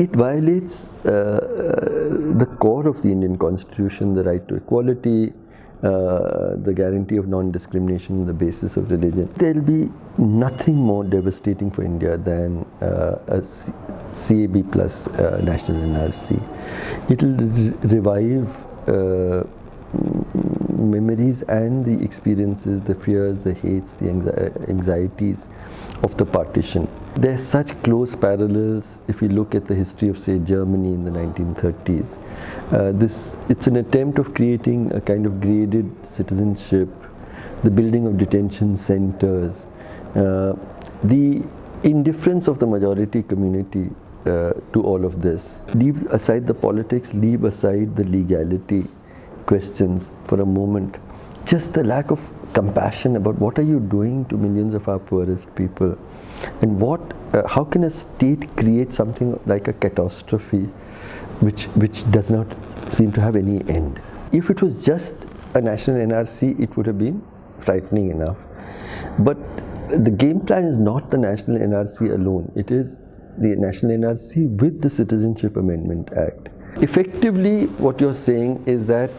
It violates the core of the Indian Constitution, the right to equality, the guarantee of non-discrimination on the basis of religion. There will be nothing more devastating for India than a CAB plus national NRC. It will revive memories and the experiences, the fears, the hates, the anxieties of the partition. There are such close parallels if you look at the history of, say, Germany in the 1930s. It's an attempt of creating a kind of graded citizenship, the building of detention centers, the indifference of the majority community to all of this. Leave aside the politics, leave aside the legality questions for a moment. Just the lack of compassion about what are you doing to millions of our poorest people, and how can a state create something like a catastrophe which does not seem to have any end. If it was just a national NRC, it would have been frightening enough. But the game plan is not the national NRC alone. It is the national NRC with the Citizenship Amendment Act. Effectively, what you're saying is that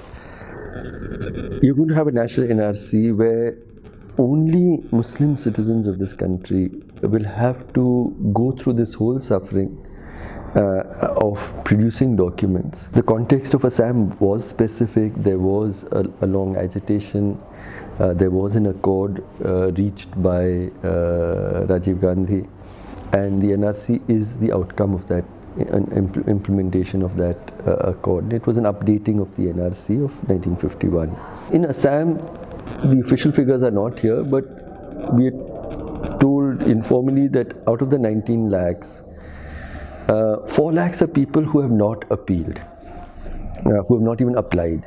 you're going to have a national NRC where only Muslim citizens of this country will have to go through this whole suffering of producing documents. The context of Assam was specific. There was a long agitation. There was an accord reached by Rajiv Gandhi, and the NRC is the outcome of that, an implementation of that accord. It was an updating of the NRC of 1951. In Assam, the official figures are not here, but we are told informally that out of the 19 lakhs, 4 lakhs are people who have not appealed, who have not even applied.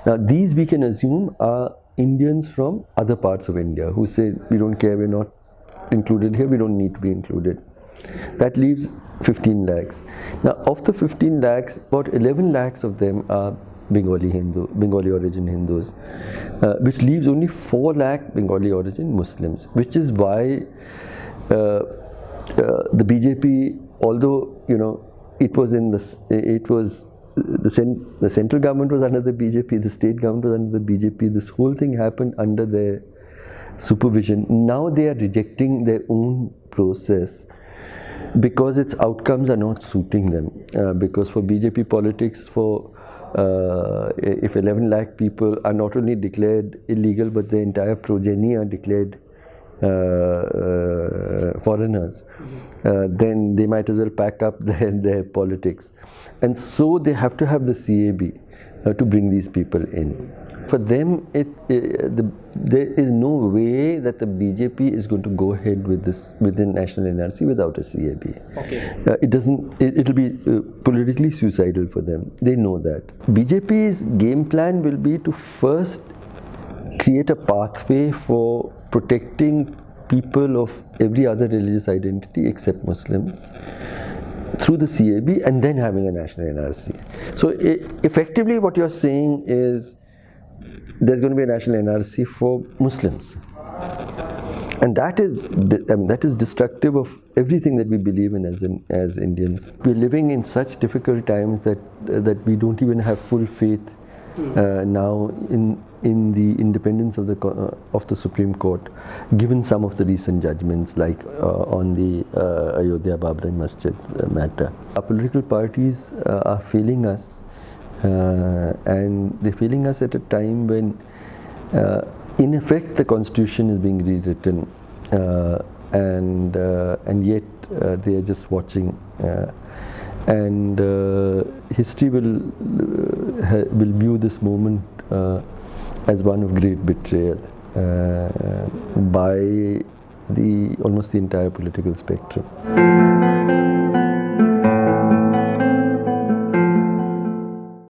Now these we can assume are Indians from other parts of India who say, we don't care, we're not included here, we don't need to be included. That leaves 15 lakhs. Now of the 15 lakhs, about 11 lakhs of them are Bengali origin Hindus, which leaves only 4 lakh Bengali origin Muslims, which is why the BJP, although the central government was under the BJP, the state government was under the BJP, this whole thing happened under their supervision. Now they are rejecting their own process because its outcomes are not suiting them. Because for BJP politics, if 11 lakh people are not only declared illegal, but the entire progeny are declared foreigners, then they might as well pack up their politics. And so they have to have the CAB to bring these people in. For them, there is no way that the BJP is going to go ahead with this within national NRC without a CAB. Okay. It'll be politically suicidal for them. They know that. BJP's game plan will be to first create a pathway for protecting people of every other religious identity except Muslims through the CAB, and then having a national NRC. So effectively what you're saying is there's going to be a national NRC for Muslims, and that is destructive of everything that we believe in as Indians. We're living in such difficult times that we don't even have full faith now in the independence of the Supreme Court, given some of the recent judgments, like on the Ayodhya Babri Masjid matter. Our political parties are failing us, and they're failing us at a time when, in effect, the Constitution is being rewritten, and yet they are just watching. And history will view this moment as one of great betrayal by almost the entire political spectrum.